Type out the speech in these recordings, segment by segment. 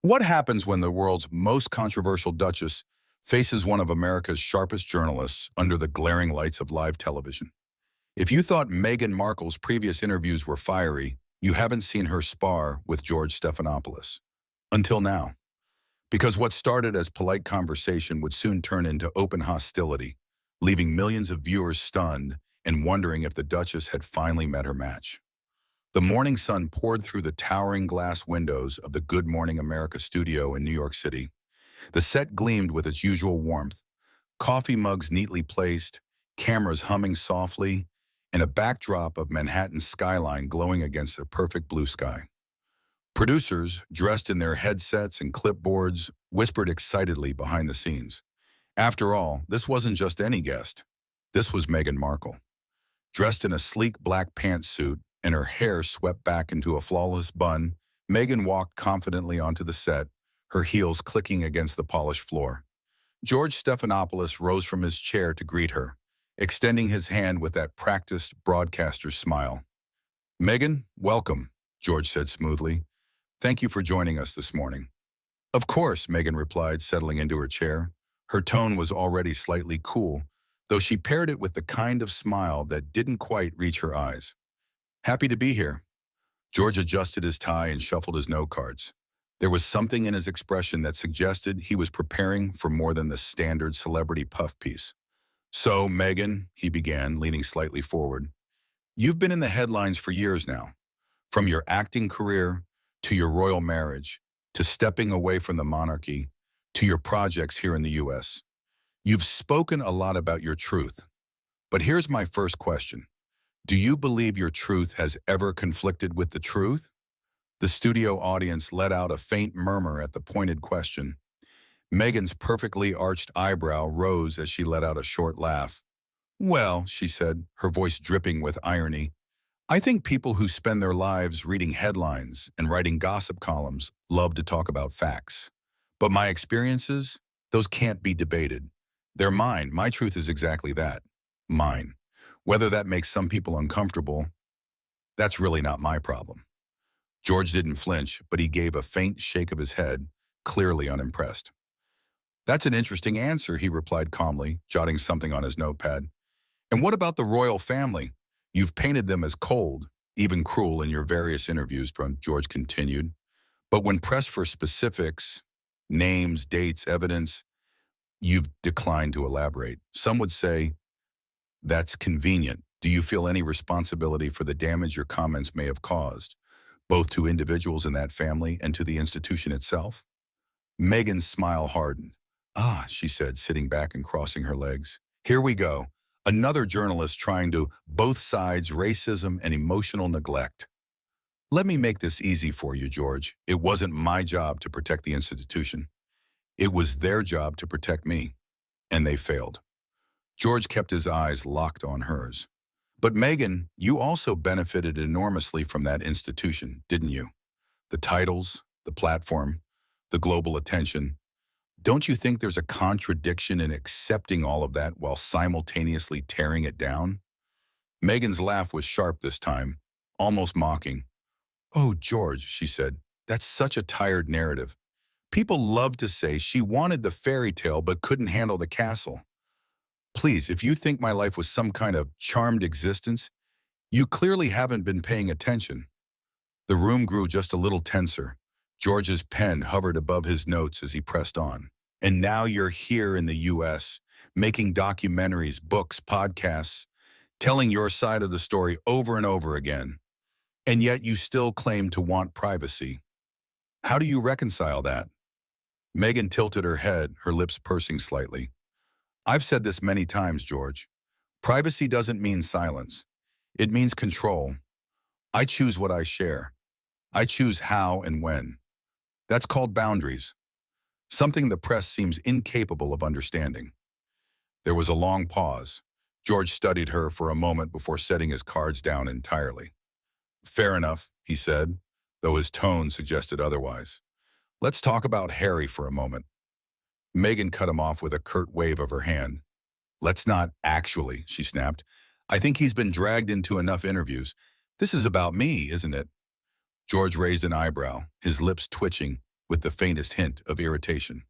What happens when the world's most controversial duchess faces one of America's sharpest journalists under the glaring lights of live television? If you thought Meghan Markle's previous interviews were fiery, you haven't seen her spar with George Stephanopoulos. Until now. Because what started as polite conversation would soon turn into open hostility, leaving millions of viewers stunned and wondering if the Duchess had finally met her match. The morning sun poured through the towering glass windows of the Good Morning America studio in New York City. The set gleamed with its usual warmth, coffee mugs neatly placed, cameras humming softly, and a backdrop of Manhattan's skyline glowing against a perfect blue sky. Producers, dressed in their headsets and clipboards, whispered excitedly behind the scenes. After all, this wasn't just any guest. This was Meghan Markle. Dressed in a sleek black pantsuit and her hair swept back into a flawless bun, Meghan walked confidently onto the set, her heels clicking against the polished floor. George Stephanopoulos rose from his chair to greet her, extending his hand with that practiced broadcaster's smile. "Meghan, welcome," George said smoothly. "Thank you for joining us this morning." "Of course," Meghan replied, settling into her chair. Her tone was already slightly cool, though she paired it with the kind of smile that didn't quite reach her eyes. "Happy to be here." George adjusted his tie and shuffled his note cards. There was something in his expression that suggested he was preparing for more than the standard celebrity puff piece. "So, Meghan," he began, leaning slightly forward, "you've been in the headlines for years now. From your acting career, to your royal marriage, to stepping away from the monarchy, to your projects here in the U.S. You've spoken a lot about your truth. But here's my first question. Do you believe your truth has ever conflicted with the truth?" The studio audience let out a faint murmur at the pointed question. Meghan's perfectly arched eyebrow rose as she let out a short laugh. "Well," she said, her voice dripping with irony, "I think people who spend their lives reading headlines and writing gossip columns love to talk about facts. But my experiences, those can't be debated. They're mine. My truth is exactly that. Mine. Whether that makes some people uncomfortable, that's really not my problem." George didn't flinch, but he gave a faint shake of his head, clearly unimpressed. "That's an interesting answer," he replied calmly, jotting something on his notepad. "And what about the royal family? You've painted them as cold, even cruel in your various interviews," George continued. "But when pressed for specifics, names, dates, evidence, you've declined to elaborate. Some would say, that's convenient. Do you feel any responsibility for the damage your comments may have caused, both to individuals in that family and to the institution itself?" Meghan's smile hardened. "Ah," she said, sitting back and crossing her legs. "Here we go. Another journalist trying to both sides racism and emotional neglect. Let me make this easy for you, George. It wasn't my job to protect the institution. It was their job to protect me. And they failed." George kept his eyes locked on hers. "But Meghan, you also benefited enormously from that institution, didn't you? The titles, the platform, the global attention. Don't you think there's a contradiction in accepting all of that while simultaneously tearing it down?" Meghan's laugh was sharp this time, almost mocking. "Oh, George," she said, "that's such a tired narrative. People love to say she wanted the fairy tale but couldn't handle the castle. Please, if you think my life was some kind of charmed existence, you clearly haven't been paying attention." The room grew just a little tenser. George's pen hovered above his notes as he pressed on. "And now you're here in the U.S., making documentaries, books, podcasts, telling your side of the story over and over again. And yet you still claim to want privacy. How do you reconcile that?" Meghan tilted her head, her lips pursing slightly. "I've said this many times, George. Privacy doesn't mean silence. It means control. I choose what I share. I choose how and when. That's called boundaries. Something the press seems incapable of understanding." There was a long pause. George studied her for a moment before setting his cards down entirely. "Fair enough," he said, though his tone suggested otherwise. "Let's talk about Harry for a moment." Meghan cut him off with a curt wave of her hand. "Let's not actually," she snapped. "I think he's been dragged into enough interviews. This is about me, isn't it?" George raised an eyebrow, his lips twitching, with the faintest hint of irritation.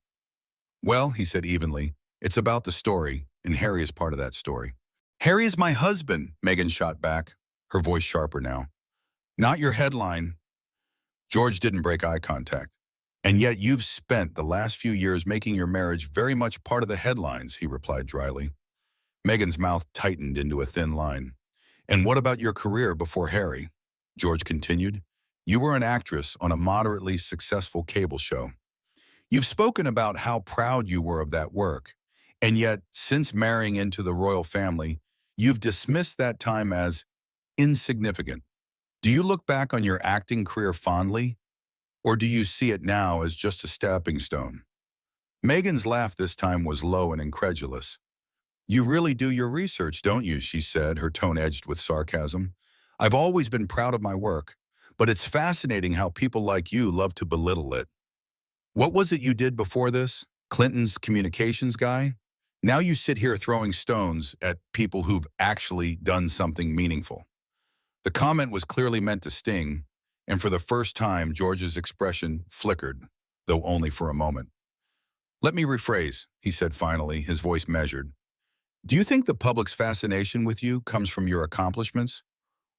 Well, he said evenly, it's about the story, and Harry is part of that story. Harry is my husband, Meghan shot back, her voice sharper now. Not your headline. George didn't break eye contact. And yet you've spent the last few years making your marriage very much part of the headlines, he replied dryly. Meghan's mouth tightened into a thin line. And what about your career before Harry? George continued. You were an actress on a moderately successful cable show. You've spoken about how proud you were of that work. And yet, since marrying into the royal family, you've dismissed that time as insignificant. Do you look back on your acting career fondly, or do you see it now as just a stepping stone? Meghan's laugh this time was low and incredulous. You really do your research, don't you? She said, her tone edged with sarcasm. I've always been proud of my work, but it's fascinating how people like you love to belittle it. What was it you did before this? Clinton's communications guy? Now you sit here throwing stones at people who've actually done something meaningful. The comment was clearly meant to sting, and for the first time, George's expression flickered, though only for a moment. Let me rephrase, he said finally, his voice measured. Do you think the public's fascination with you comes from your accomplishments,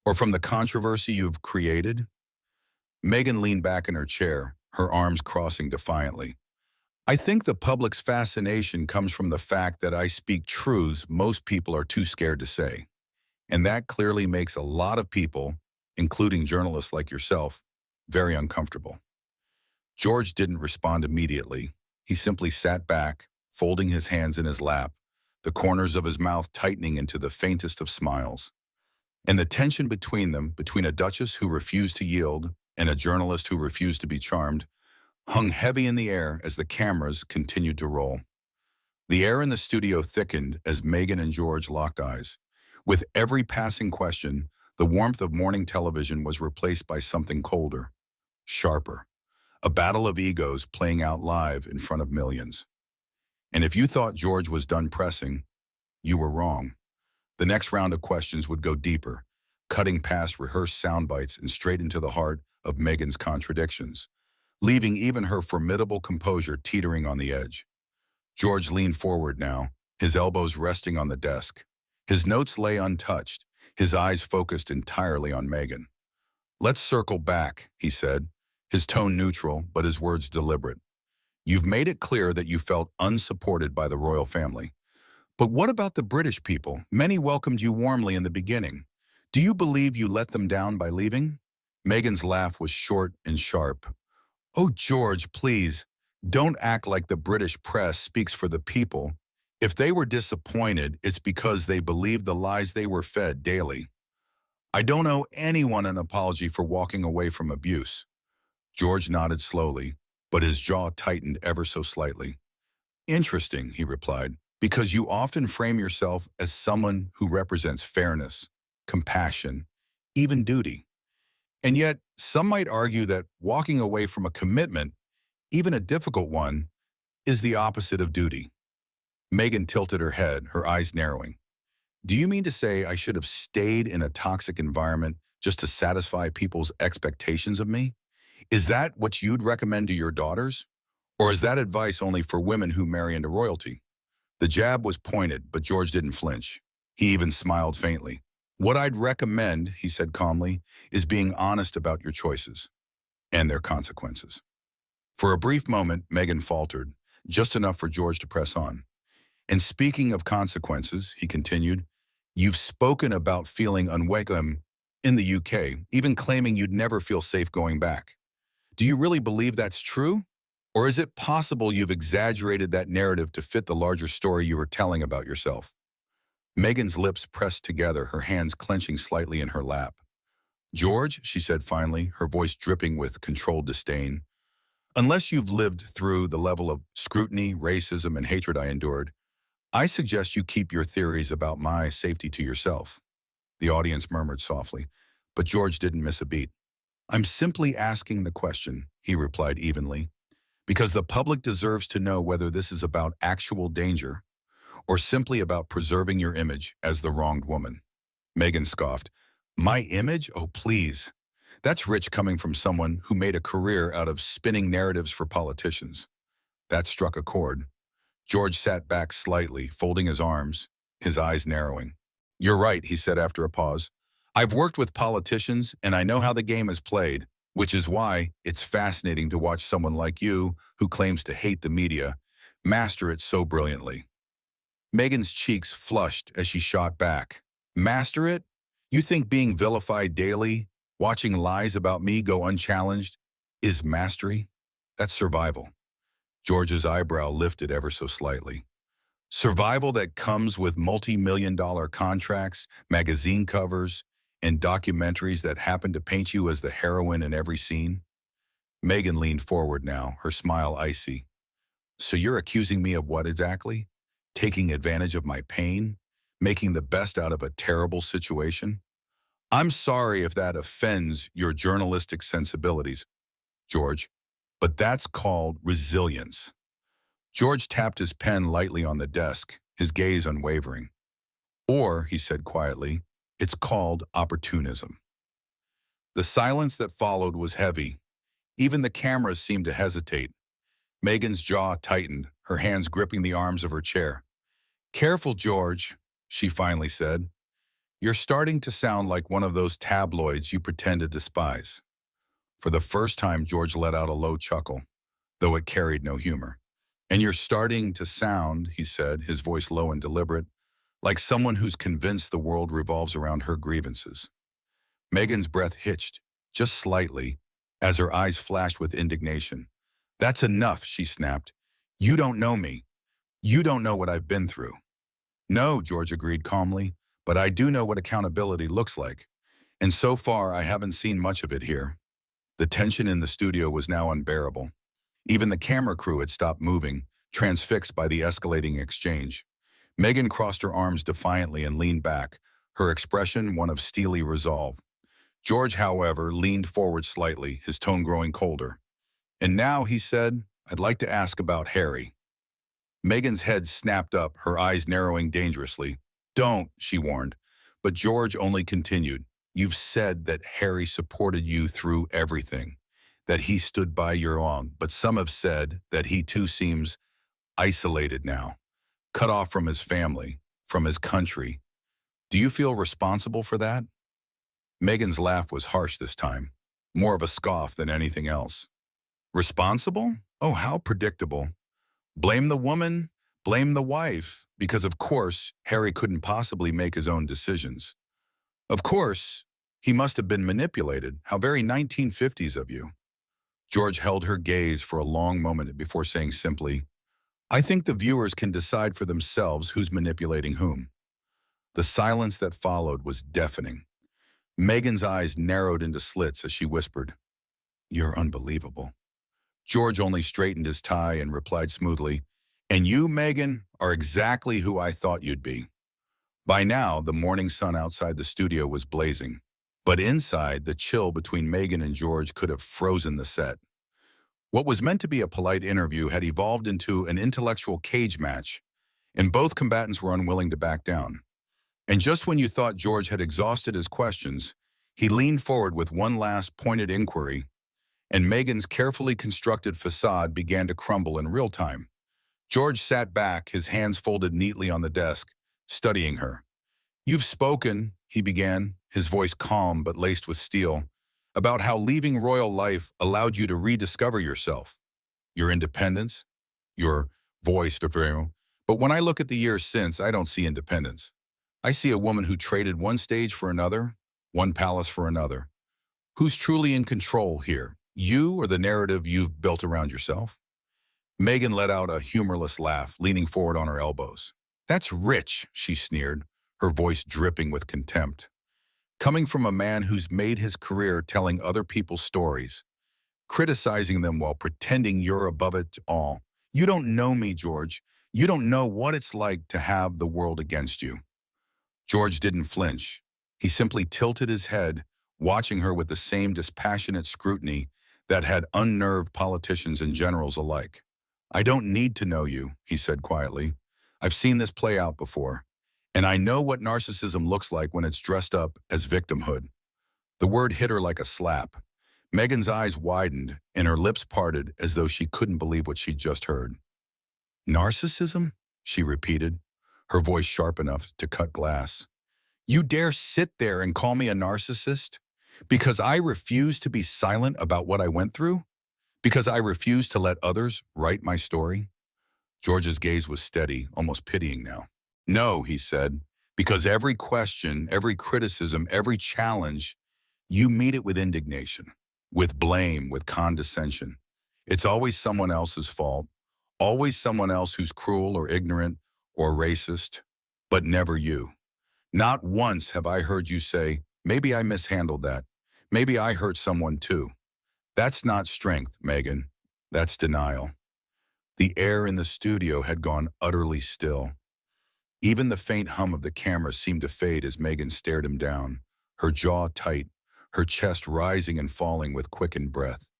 or from the controversy you've created? Meghan leaned back in her chair, her arms crossing defiantly. I think the public's fascination comes from the fact that I speak truths most people are too scared to say. And that clearly makes a lot of people, including journalists like yourself, very uncomfortable. George didn't respond immediately. He simply sat back, folding his hands in his lap, the corners of his mouth tightening into the faintest of smiles. And the tension between them, between a duchess who refused to yield and a journalist who refused to be charmed, hung heavy in the air as the cameras continued to roll. The air in the studio thickened as Meghan and George locked eyes. With every passing question, the warmth of morning television was replaced by something colder, sharper, a battle of egos playing out live in front of millions. And if you thought George was done pressing, you were wrong. The next round of questions would go deeper, cutting past rehearsed sound bites and straight into the heart of Meghan's contradictions, leaving even her formidable composure teetering on the edge. George leaned forward now, his elbows resting on the desk. His notes lay untouched, his eyes focused entirely on Meghan. Let's circle back, he said, his tone neutral but his words deliberate. You've made it clear that you felt unsupported by the royal family. But what about the British people? Many welcomed you warmly in the beginning. Do you believe you let them down by leaving? Meghan's laugh was short and sharp. Oh, George, please, don't act like the British press speaks for the people. If they were disappointed, it's because they believed the lies they were fed daily. I don't owe anyone an apology for walking away from abuse. George nodded slowly, but his jaw tightened ever so slightly. Interesting, he replied, because you often frame yourself as someone who represents fairness, compassion, even duty. And yet, some might argue that walking away from a commitment, even a difficult one, is the opposite of duty. Meghan tilted her head, her eyes narrowing. Do you mean to say I should have stayed in a toxic environment just to satisfy people's expectations of me? Is that what you'd recommend to your daughters? Or is that advice only for women who marry into royalty? The jab was pointed, but George didn't flinch. He even smiled faintly. What I'd recommend, he said calmly, is being honest about your choices and their consequences. For a brief moment, Meghan faltered, just enough for George to press on. And speaking of consequences, he continued, you've spoken about feeling unwelcome in the UK, even claiming you'd never feel safe going back. Do you really believe that's true? Or is it possible you've exaggerated that narrative to fit the larger story you were telling about yourself? Meghan's lips pressed together, her hands clenching slightly in her lap. George, she said finally, her voice dripping with controlled disdain, unless you've lived through the level of scrutiny, racism, and hatred I endured, I suggest you keep your theories about my safety to yourself. The audience murmured softly, but George didn't miss a beat. I'm simply asking the question, he replied evenly, because the public deserves to know whether this is about actual danger or simply about preserving your image as the wronged woman. Meghan scoffed. My image? Oh, please. That's rich coming from someone who made a career out of spinning narratives for politicians. That struck a chord. George sat back slightly, folding his arms, his eyes narrowing. "You're right," he said after a pause. "I've worked with politicians, and I know how the game is played, which is why it's fascinating to watch someone like you, who claims to hate the media, master it so brilliantly." Meghan's cheeks flushed as she shot back. "Master it? You think being vilified daily, watching lies about me go unchallenged, is mastery? That's survival." George's eyebrow lifted ever so slightly. "Survival that comes with multi-million-dollar contracts, magazine covers, and documentaries that happen to paint you as the heroine in every scene?" Meghan leaned forward now, her smile icy. "So you're accusing me of what exactly? Taking advantage of my pain? Making the best out of a terrible situation? I'm sorry if that offends your journalistic sensibilities, George, but that's called resilience." George tapped his pen lightly on the desk, his gaze unwavering. "Or," he said quietly, "it's called opportunism." The silence that followed was heavy. Even the cameras seemed to hesitate. Meghan's jaw tightened, her hands gripping the arms of her chair. "Careful, George," she finally said. "You're starting to sound like one of those tabloids you pretend to despise." For the first time, George let out a low chuckle, though it carried no humor. "And you're starting to sound," he said, his voice low and deliberate, "like someone who's convinced the world revolves around her grievances." Meghan's breath hitched, just slightly, as her eyes flashed with indignation. "That's enough," she snapped. "You don't know me. You don't know what I've been through." "No," George agreed calmly, "but I do know what accountability looks like. And so far, I haven't seen much of it here." The tension in the studio was now unbearable. Even the camera crew had stopped moving, transfixed by the escalating exchange. Meghan crossed her arms defiantly and leaned back, her expression one of steely resolve. George, however, leaned forward slightly, his tone growing colder. "And now," he said, "I'd like to ask about Harry." Meghan's head snapped up, her eyes narrowing dangerously. "Don't," she warned. But George only continued. "You've said that Harry supported you through everything, that he stood by your own, but some have said that he too seems isolated now, cut off from his family, from his country. Do you feel responsible for that?" Meghan's laugh was harsh this time, more of a scoff than anything else. "Responsible? Oh, how predictable. Blame the woman, blame the wife, because of course Harry couldn't possibly make his own decisions. Of course, he must have been manipulated. How very 1950s of you." George held her gaze for a long moment before saying simply, "I think the viewers can decide for themselves who's manipulating whom." The silence that followed was deafening. Meghan's eyes narrowed into slits as she whispered, "You're unbelievable." George only straightened his tie and replied smoothly, "And you, Meghan, are exactly who I thought you'd be." By now, the morning sun outside the studio was blazing, but inside, the chill between Meghan and George could have frozen the set. What was meant to be a polite interview had evolved into an intellectual cage match, and both combatants were unwilling to back down. And just when you thought George had exhausted his questions, he leaned forward with one last pointed inquiry, and Meghan's carefully constructed facade began to crumble in real time. George sat back, his hands folded neatly on the desk, studying her. "You've spoken," he began, his voice calm but laced with steel, "about how leaving royal life allowed you to rediscover yourself, your independence, your voice, but when I look at the years since, I don't see independence. I see a woman who traded one stage for another, one palace for another. Who's truly in control here, you or the narrative you've built around yourself?" Meghan let out a humorless laugh, leaning forward on her elbows. "That's rich," she sneered, her voice dripping with contempt. "Coming from a man who's made his career telling other people's stories, criticizing them while pretending you're above it all. You don't know me, George. You don't know what it's like to have the world against you." George didn't flinch. He simply tilted his head, watching her with the same dispassionate scrutiny that had unnerved politicians and generals alike. "I don't need to know you," he said quietly. "I've seen this play out before, and I know what narcissism looks like when it's dressed up as victimhood. The word hit her like a slap. Meghan's eyes widened and her lips parted as though she couldn't believe what she'd just heard. Narcissism? She repeated, her voice sharp enough to cut glass. You dare sit there and call me a narcissist? Because I refuse to be silent about what I went through? Because I refuse to let others write my story? George's gaze was steady, almost pitying now. No, he said, because every question, every criticism, every challenge, you meet it with indignation, with blame, with condescension. It's always someone else's fault, always someone else who's cruel or ignorant or racist, but never you. Not once have I heard you say, maybe I mishandled that. Maybe I hurt someone too. That's not strength, Meghan. That's denial. The air in the studio had gone utterly still. Even the faint hum of the camera seemed to fade as Meghan stared him down, her jaw tight, her chest rising and falling with quickened breath.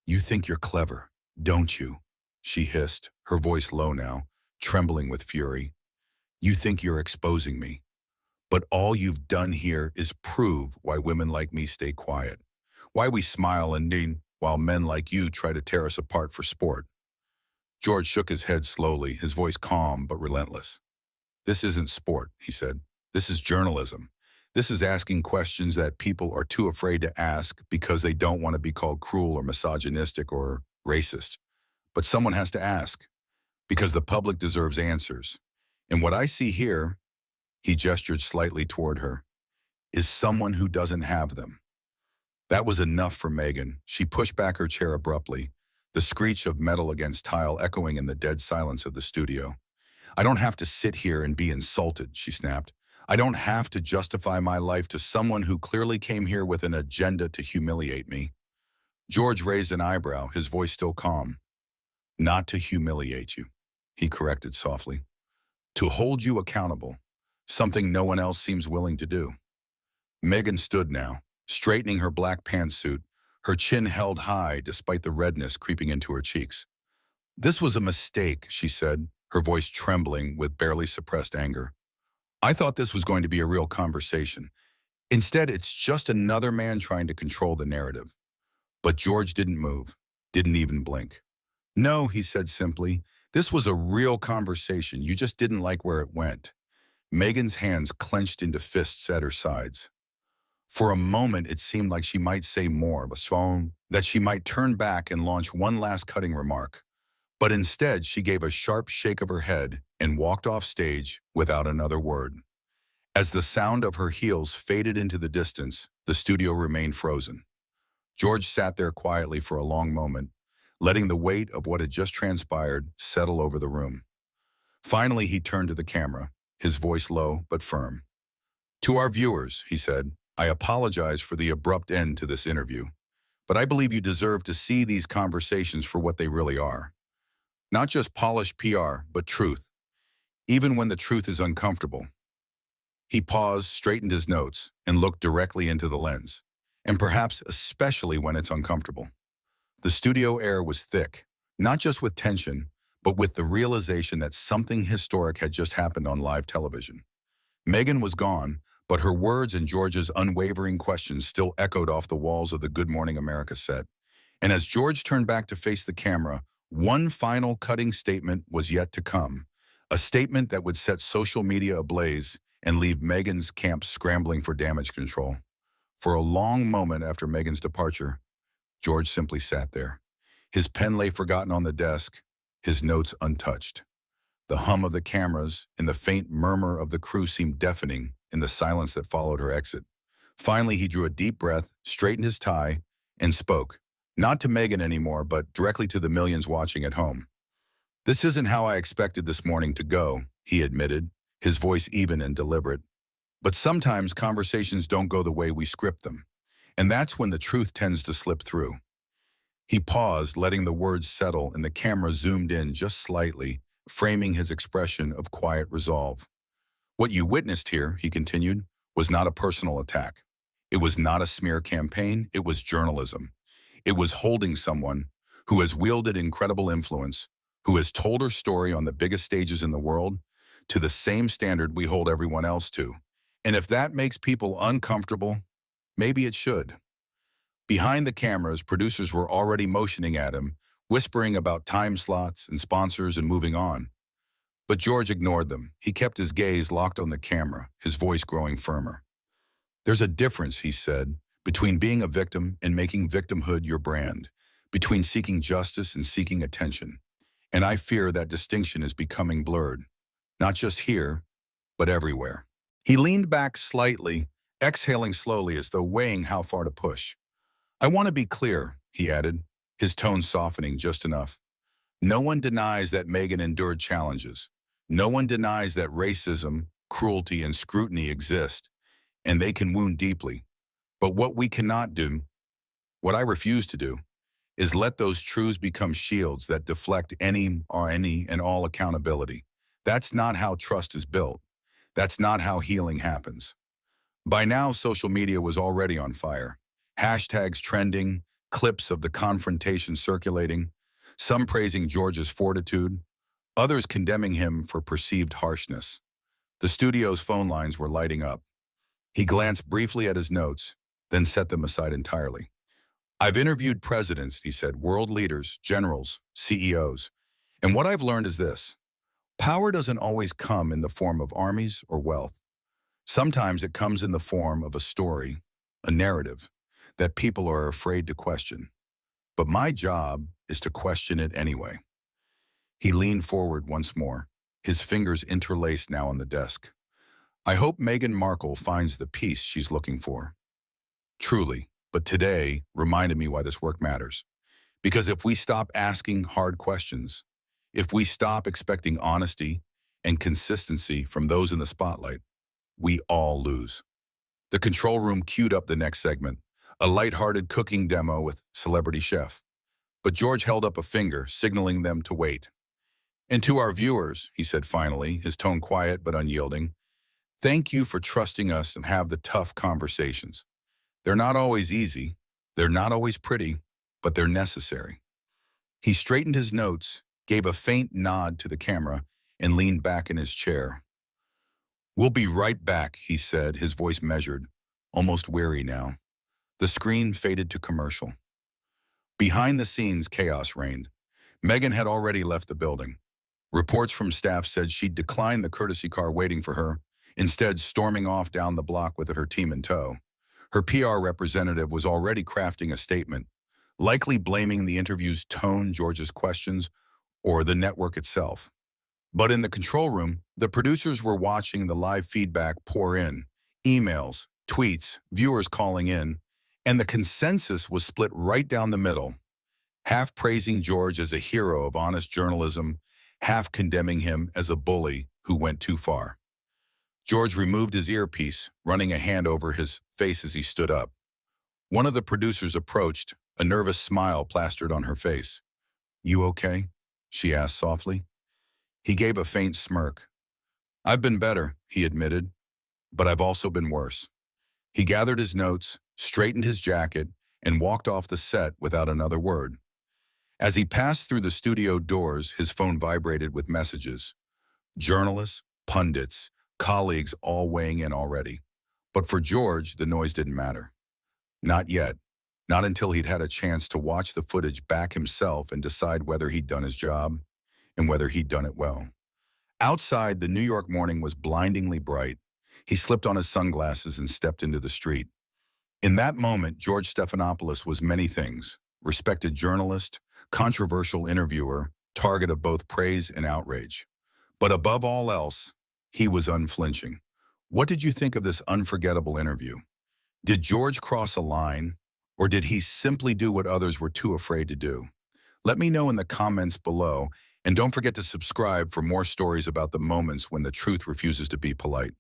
You think you're clever, don't you? She hissed, her voice low now, trembling with fury. You think you're exposing me. But all you've done here is prove why women like me stay quiet, why we smile and lean while men like you try to tear us apart for sport. George shook his head slowly, his voice calm but relentless. This isn't sport, he said. This is journalism. This is asking questions that people are too afraid to ask because they don't want to be called cruel or misogynistic or racist. But someone has to ask, because the public deserves answers. And what I see here, he gestured slightly toward her, is someone who doesn't have them. That was enough for Meghan. She pushed back her chair abruptly, the screech of metal against tile echoing in the dead silence of the studio. I don't have to sit here and be insulted, she snapped. I don't have to justify my life to someone who clearly came here with an agenda to humiliate me. George raised an eyebrow, his voice still calm. Not to humiliate you, he corrected softly. To hold you accountable, something no one else seems willing to do. Meghan stood now, straightening her black pantsuit, her chin held high despite the redness creeping into her cheeks. This was a mistake, she said, her voice trembling with barely suppressed anger. I thought this was going to be a real conversation. Instead, it's just another man trying to control the narrative. But George didn't move, didn't even blink. No, he said simply, this was a real conversation. You just didn't like where it went. Meghan's hands clenched into fists at her sides. For a moment, it seemed like she might say more, that she might turn back and launch one last cutting remark. But instead, she gave a sharp shake of her head and walked off stage without another word. As the sound of her heels faded into the distance, the studio remained frozen. George sat there quietly for a long moment, letting the weight of what had just transpired settle over the room. Finally, he turned to the camera, his voice low but firm. To our viewers, he said, I apologize for the abrupt end to this interview, but I believe you deserve to see these conversations for what they really are. Not just polished PR, but truth, even when the truth is uncomfortable. He paused, straightened his notes, and looked directly into the lens, and perhaps especially when it's uncomfortable. The studio air was thick, not just with tension, but with the realization that something historic had just happened on live television. Meghan was gone, but her words and George's unwavering questions still echoed off the walls of the Good Morning America set. And as George turned back to face the camera, one final cutting statement was yet to come, a statement that would set social media ablaze and leave Meghan's camp scrambling for damage control. For a long moment after Meghan's departure, George simply sat there. His pen lay forgotten on the desk, his notes untouched. The hum of the cameras and the faint murmur of the crew seemed deafening in the silence that followed her exit. Finally, he drew a deep breath, straightened his tie, and spoke, not to Meghan anymore, but directly to the millions watching at home. This isn't how I expected this morning to go, he admitted, his voice even and deliberate. But sometimes conversations don't go the way we script them, and that's when the truth tends to slip through. He paused, letting the words settle, and the camera zoomed in just slightly, framing his expression of quiet resolve. What you witnessed here, he continued, was not a personal attack. It was not a smear campaign, it was journalism. It was holding someone who has wielded incredible influence, who has told her story on the biggest stages in the world, to the same standard we hold everyone else to. And if that makes people uncomfortable, maybe it should. Behind the cameras, producers were already motioning at him, whispering about time slots and sponsors and moving on. But George ignored them. He kept his gaze locked on the camera, his voice growing firmer. There's a difference, he said, between being a victim and making victimhood your brand, between seeking justice and seeking attention. And I fear that distinction is becoming blurred, not just here, but everywhere. He leaned back slightly, exhaling slowly as though weighing how far to push. I want to be clear, he added, his tone softening just enough. No one denies that Meghan endured challenges. No one denies that racism, cruelty, and scrutiny exist, and they can wound deeply. But what we cannot do, what I refuse to do, is let those truths become shields that deflect any and all accountability. That's not how trust is built. That's not how healing happens. By now, social media was already on fire. Hashtags trending, clips of the confrontation circulating, some praising George's fortitude, others condemning him for perceived harshness. The studio's phone lines were lighting up. He glanced briefly at his notes, then set them aside entirely. I've interviewed presidents, he said, world leaders, generals, CEOs. And what I've learned is this. Power doesn't always come in the form of armies or wealth. Sometimes it comes in the form of a story, a narrative, that people are afraid to question. But my job is to question it anyway. He leaned forward once more, his fingers interlaced now on the desk. I hope Meghan Markle finds the peace she's looking for. Truly, but today reminded me why this work matters. Because if we stop asking hard questions, if we stop expecting honesty and consistency from those in the spotlight, we all lose. The control room queued up the next segment, a light-hearted cooking demo with celebrity chef. But George held up a finger, signaling them to wait. And to our viewers, he said finally, his tone quiet but unyielding, thank you for trusting us and have the tough conversations. They're not always easy, they're not always pretty, but they're necessary. He straightened his notes, gave a faint nod to the camera, and leaned back in his chair. We'll be right back, he said, his voice measured, almost weary now. The screen faded to commercial. Behind the scenes, chaos reigned. Meghan had already left the building. Reports from staff said she'd declined the courtesy car waiting for her, instead storming off down the block with her team in tow. Her PR representative was already crafting a statement, likely blaming the interview's tone, George's questions, or the network itself. But in the control room, the producers were watching the live feedback pour in, emails, tweets, viewers calling in, and the consensus was split right down the middle, half praising George as a hero of honest journalism, half condemning him as a bully who went too far. George removed his earpiece, running a hand over his face as he stood up. One of the producers approached, a nervous smile plastered on her face. You okay? She asked softly. He gave a faint smirk. I've been better, he admitted, but I've also been worse. He gathered his notes, straightened his jacket, and walked off the set without another word. As he passed through the studio doors, his phone vibrated with messages. Journalists, pundits, colleagues all weighing in already. But for George, the noise didn't matter. Not yet. Not until he'd had a chance to watch the footage back himself and decide whether he'd done his job and whether he'd done it well. Outside, the New York morning was blindingly bright. He slipped on his sunglasses and stepped into the street. In that moment, George Stephanopoulos was many things: respected journalist, controversial interviewer, target of both praise and outrage. But above all else, he was unflinching. What did you think of this unforgettable interview? Did George cross a line, or did he simply do what others were too afraid to do? Let me know in the comments below, and don't forget to subscribe for more stories about the moments when the truth refuses to be polite.